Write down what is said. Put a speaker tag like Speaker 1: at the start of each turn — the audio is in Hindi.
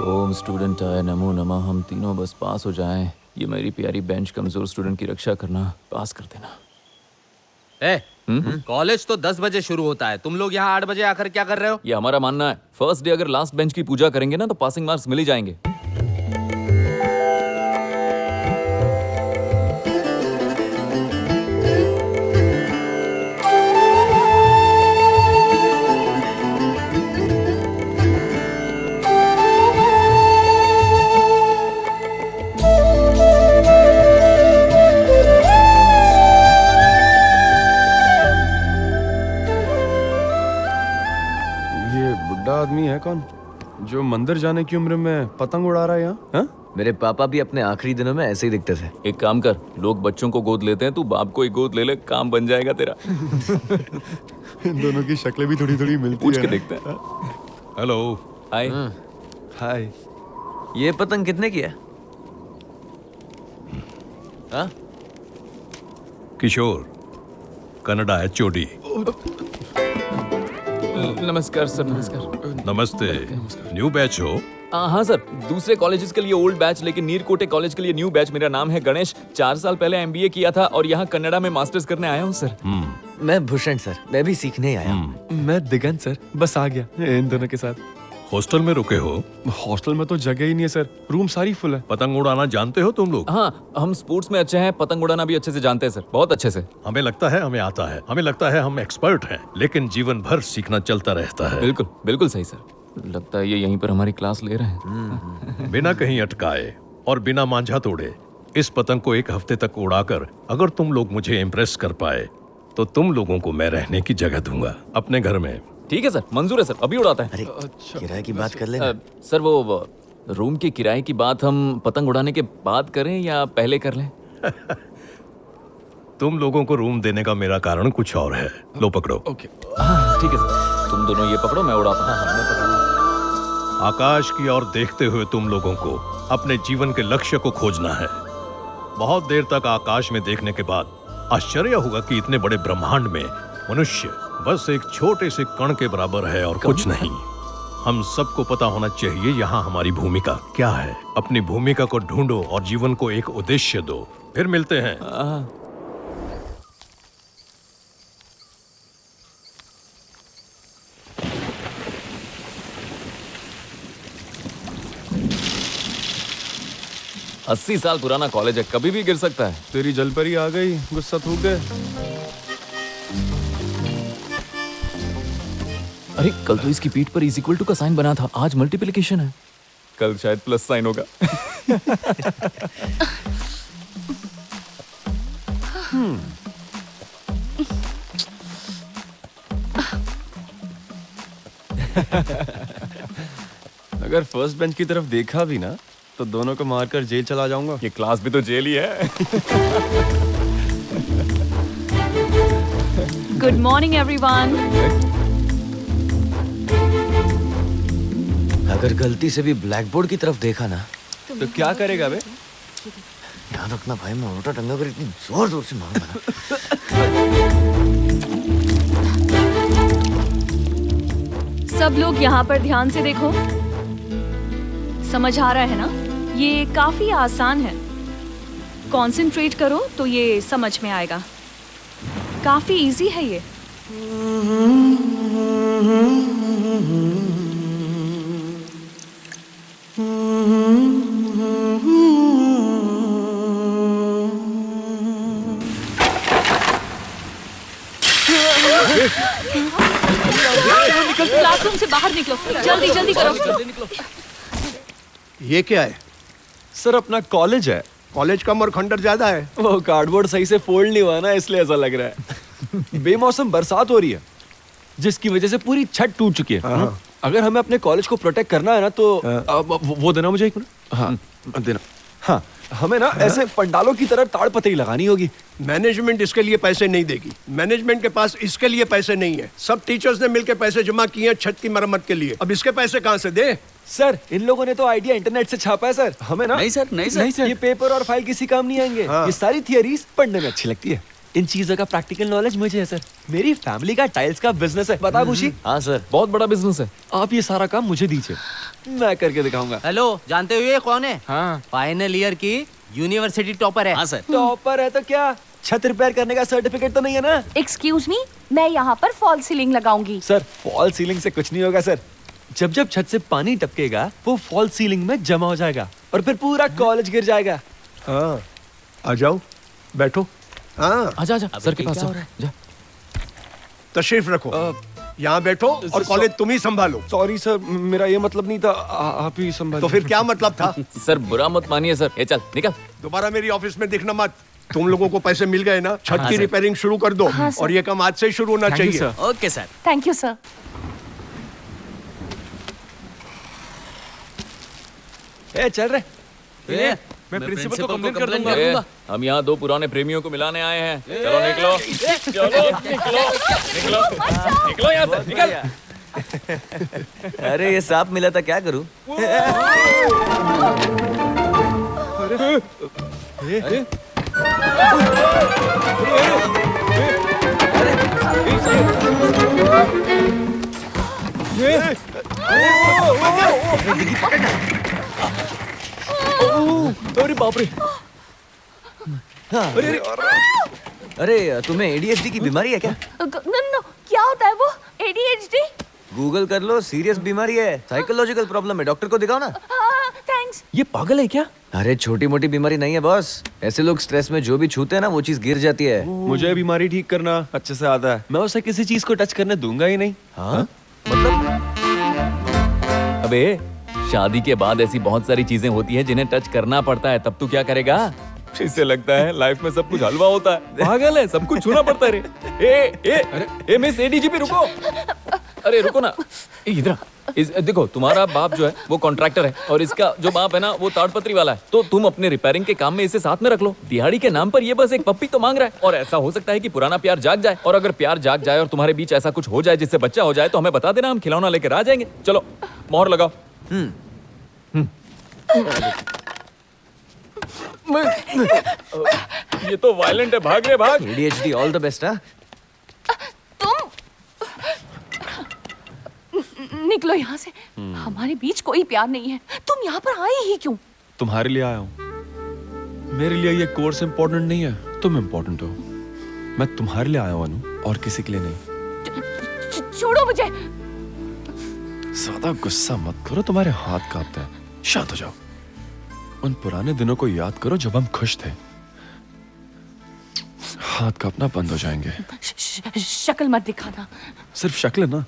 Speaker 1: ओम स्टूडेंट आय नमो नमः। हम तीनों बस पास हो जाएं। ये मेरी प्यारी बेंच कमजोर स्टूडेंट की रक्षा करना, पास कर देना।
Speaker 2: कॉलेज तो 10 बजे शुरू होता है, तुम लोग यहाँ 8 बजे आकर क्या कर रहे हो?
Speaker 1: ये हमारा मानना है, फर्स्ट डे अगर लास्ट बेंच की पूजा करेंगे ना तो पासिंग मार्क्स मिल ही जाएंगे।
Speaker 3: ये बुढ़ा आदमी है कौन जो मंदिर जाने की उम्र में पतंग उड़ा रहा है यहाँ? हाँ?
Speaker 4: मेरे पापा भी अपने आखिरी दिनों में ऐसे ही दिखते थे।
Speaker 1: एक काम कर, लोग बच्चों को गोद लेते हैं, तू बाप को एक गोद ले ले, काम बन जाएगा तेरा।
Speaker 3: इन दोनों की शक्लें भी थोड़ी थोड़ी मिलती
Speaker 1: पूछ
Speaker 3: है
Speaker 1: के
Speaker 3: ना?
Speaker 1: देखते हैं।
Speaker 5: हेलो।
Speaker 1: हाय।
Speaker 3: हाय।
Speaker 4: ये पतंग कितने की है? हाँ?
Speaker 5: किशोर, कनाडा एचओडी।
Speaker 1: नमस्कार सर, नमस्कार।
Speaker 5: नमस्ते। न्यू बैच हो?
Speaker 1: हाँ सर, दूसरे कॉलेजेस के लिए ओल्ड बैच, लेकिन नीरकोटे कॉलेज के लिए न्यू बैच। मेरा नाम है गणेश, 4 साल पहले एमबीए किया था और यहाँ कन्नड़ा में मास्टर्स करने आया हूँ सर।
Speaker 4: मैं भूषण सर, मैं भी सीखने ही आया।
Speaker 3: मैं दिगंत सर, बस आ गया इन दोनों के साथ।
Speaker 5: हॉस्टल में रुके हो?
Speaker 3: हॉस्टल में तो जगह ही नहीं है सर, रूम सारी फुल है।
Speaker 5: पतंग उड़ाना जानते हो तुम लोग?
Speaker 1: हाँ, हम स्पोर्ट्स में अच्छे हैं, पतंग उड़ाना भी अच्छे से जानते हैं सर, बहुत अच्छे से।
Speaker 5: हमें लगता है हमें आता है, हमें लगता है हम एक्सपर्ट हैं, लेकिन जीवन भर सीखना चलता रहता है।
Speaker 1: बिल्कुल बिल्कुल सही सर। लगता है ये यहीं पर हमारी क्लास ले रहे हैं।
Speaker 5: बिना कहीं अटकाए और बिना मांझा तोड़े इस पतंग को 1 हफ्ते तक उड़ाकर अगर तुम लोग मुझे इम्प्रेस कर पाए तो तुम लोगों को मैं रहने की जगह दूंगा अपने घर में।
Speaker 1: ठीक है सर, मंजूर है सर, अभी उड़ाता है।
Speaker 4: अरे किराए की बात कर लेना।
Speaker 1: सर वो रूम के किराए की बात हम पतंग उड़ाने के बाद करें या पहले कर लें?
Speaker 5: तुम लोगों को रूम देने का मेरा कारण कुछ और है। लो पकड़ो।
Speaker 3: ओके।
Speaker 1: ठीक है सर, तुम दोनों ये पकड़ो, मैं उड़ाता हूँ।
Speaker 5: आकाश की ओर देखते हुए तुम लोगों को अपने जीवन के लक्ष्य को खोजना है। बहुत देर तक आकाश में देखने के बाद आश्चर्य होगा कि इतने बड़े ब्रह्मांड में मनुष्य बस एक छोटे से कण के बराबर है और कुछ नहीं। हम सबको पता होना चाहिए यहाँ हमारी भूमिका क्या है। अपनी भूमिका को ढूंढो और जीवन को एक उद्देश्य दो। फिर मिलते हैं।
Speaker 1: 80 साल पुराना कॉलेज है, कभी भी गिर सकता है।
Speaker 3: तेरी जलपरी आ गई, गुस्सा थूक दे।
Speaker 1: अरे कल तो इसकी पीठ पर इज इक्वल टू का साइन बना था, आज मल्टीप्लिकेशन है, कल शायद प्लस साइन होगा।
Speaker 3: अगर फर्स्ट बेंच की तरफ देखा भी ना तो दोनों को मारकर जेल चला जाऊंगा।
Speaker 1: ये क्लास भी तो जेल ही है।
Speaker 6: Good morning everyone.
Speaker 4: अगर गलती से भी ब्लैक बोर्ड की तरफ देखा ना
Speaker 3: तो क्या करेगा बे?
Speaker 4: ध्यान रखना भाई, मैं उल्टा टंगा कर इतनी जोर जोर से मारूंगा ना।
Speaker 6: सब लोग यहाँ पर ध्यान से देखो, समझ आ रहा है ना? ये काफी आसान है, कंसंट्रेट करो तो ये समझ में आएगा। काफी इजी है ये। क्लासरूम से बाहर निकलो, जल्दी जल्दी करो।
Speaker 7: ये क्या है?
Speaker 3: सर अपना कॉलेज है।
Speaker 7: कॉलेज कम और खंडर ज्यादा है।
Speaker 3: वो कार्डबोर्ड सही से फोल्ड नहीं हुआ ना, इसलिए ऐसा लग रहा है। बेमौसम बरसात हो रही है जिसकी वजह से पूरी छत टूट चुकी है। अगर हमें अपने कॉलेज को प्रोटेक्ट करना है ना तो वो देना मुझे एक मिनट। हाँ देना। हाँ हमें ना ऐसे पंडालों की तरह ताड़पत्री लगानी होगी।
Speaker 7: मैनेजमेंट इसके लिए पैसे नहीं देगी। मैनेजमेंट के पास इसके लिए पैसे नहीं है। सब टीचर्स ने मिलकर पैसे जमा किए हैं छत की मरम्मत के लिए। अब इसके पैसे कहाँ से दे?
Speaker 3: सर इन लोगों ने तो आइडिया इंटरनेट से छापा है सर। हमें ना
Speaker 2: नहीं सर, नहीं सर।
Speaker 3: ये पेपर और फाइल किसी काम नहीं आएंगे। ये सारी थियरीज पढ़ने में अच्छी लगती है। इन चीजों का प्रैक्टिकल नॉलेज मुझे है सर। मेरी फैमिली का टाइल्स का बिजनेस है, बता खुशी।
Speaker 4: हाँ सर।
Speaker 1: बहुत बड़ा बिजनेस है।
Speaker 3: आप ये सारा काम मुझे दीजिए, मैं करके दिखाऊंगा।
Speaker 2: हेलो, जानते हो ये कौन है?
Speaker 1: हाँ।
Speaker 2: फाइनल ईयर की यूनिवर्सिटी टॉपर है।
Speaker 4: हाँ सर।
Speaker 3: टॉपर है तो क्या, छत रिपेयर करने का सर्टिफिकेट तो नहीं है ना?
Speaker 6: एक्सक्यूज मी, मैं यहाँ पर फॉल सीलिंग लगाऊंगी।
Speaker 3: सर फॉल सीलिंग से कुछ नहीं होगा सर। जब जब छत से पानी टपकेगा वो फॉल सीलिंग में जमा हो जाएगा और फिर पूरा कॉलेज गिर जाएगा।
Speaker 7: हाँ, आ जाओ, बैठो। हाँ,
Speaker 1: आजा आजा सर के पास जा।
Speaker 7: तशरीफ रखो, यहाँ बैठो और कॉलेज तुम ही संभालो।
Speaker 3: सॉरी सर, मेरा ये मतलब नहीं था, आप ही संभालिए।
Speaker 7: तो फिर क्या मतलब था?
Speaker 1: सर बुरा मत मानिए सर, ये चल निकल।
Speaker 7: दोबारा मेरी ऑफिस में दिखना मत। तुम लोगों को पैसे मिल गए ना, छत की रिपेयरिंग शुरू कर दो।
Speaker 6: हाँ, सर।
Speaker 7: और ये काम आज से ही शुरू होना
Speaker 3: Thank you,
Speaker 7: चाहिए।
Speaker 3: sir।
Speaker 2: Okay sir.
Speaker 6: Thank you sir.
Speaker 3: ए, चल रहे।
Speaker 2: मैं
Speaker 3: प्रिंसिपल को
Speaker 2: प्रिंसिपल
Speaker 3: कंप्लेंट कर दूंगा।
Speaker 1: ए, हम यहाँ दो पुराने प्रेमियों को मिलाने आए हैं। चलो निकलो, चलो निकलो, निकलो, निकलो यहाँ से, निकल।
Speaker 4: अरे ये सांप मिला था, क्या करूं?
Speaker 3: अरे बाप रे।
Speaker 4: अरे तुम्हें एडीएचडी की बीमारी है क्या?
Speaker 6: नो, क्या होता है वो? ADHD?
Speaker 4: गूगल कर लो, सीरियस बीमारी है, साइकोलॉजिकल प्रॉब्लम है, डॉक्टर को दिखाओ ना।
Speaker 6: थैंक्स।
Speaker 3: ये पागल है क्या?
Speaker 4: अरे छोटी मोटी बीमारी नहीं है बॉस, ऐसे लोग स्ट्रेस में जो भी छूते हैं ना वो चीज गिर जाती है।
Speaker 3: मुझे बीमारी ठीक करना अच्छे से आता है, मैं उसे किसी चीज को टच करने दूंगा ही नहीं।
Speaker 4: हाँ मतलब?
Speaker 1: अबे शादी के बाद ऐसी बहुत सारी चीजें होती हैं जिन्हें टच करना पड़ता है, तब तू क्या करेगा? इससे लगता है लाइफ में सब कुछ हलवा होता है। पागल है, सब कुछ छूना पड़ता है रे। ए मिस एडीजीपी रुको। अरे रुको ना, इधर देखो, तुम्हारा बाप जो है वो कॉन्ट्रैक्टर है और इसका जो बाप है ना वो ताड़पत्री वाला है। तो तुम अपने रिपेयरिंग के काम में इसे साथ में रख लो। दिहाड़ी के नाम पर ये बस एक पप्पी तो मांग रहा है और ऐसा हो सकता है कि पुराना प्यार जाग जाए। और अगर प्यार जाग जाए और तुम्हारे बीच ऐसा कुछ हो जाए जिससे बच्चा हो जाए तो हमें बता देना, हम खिलौना लेकर आ जाएंगे। चलो मोहर लगाओ। ये तो वायलेंट है, भाग रे भाग।
Speaker 4: ADHD all the best. हाँ
Speaker 6: तुम निकलो यहाँ से, हमारे बीच कोई प्यार नहीं है। तुम यहाँ पर आए ही क्यों?
Speaker 3: तुम्हारे लिए आया हूँ। मेरे लिए ये कोर्स इम्पोर्टेंट नहीं है, तुम इम्पोर्टेंट हो। मैं तुम्हारे लिए आया हूँ अनु, और किसी के लिए नहीं।
Speaker 6: छोड़ो मुझे।
Speaker 3: ज्यादा गुस्सा मत करो, तुम्हारे हाथ कांपते हैं। शांत हो जाओ। उन पुराने दिनों को याद करो जब हम खुश थे। हाथ कांपना बंद हो जाएंगे।
Speaker 6: शक्ल मत दिखाना।
Speaker 3: सिर्फ शक्ल ना।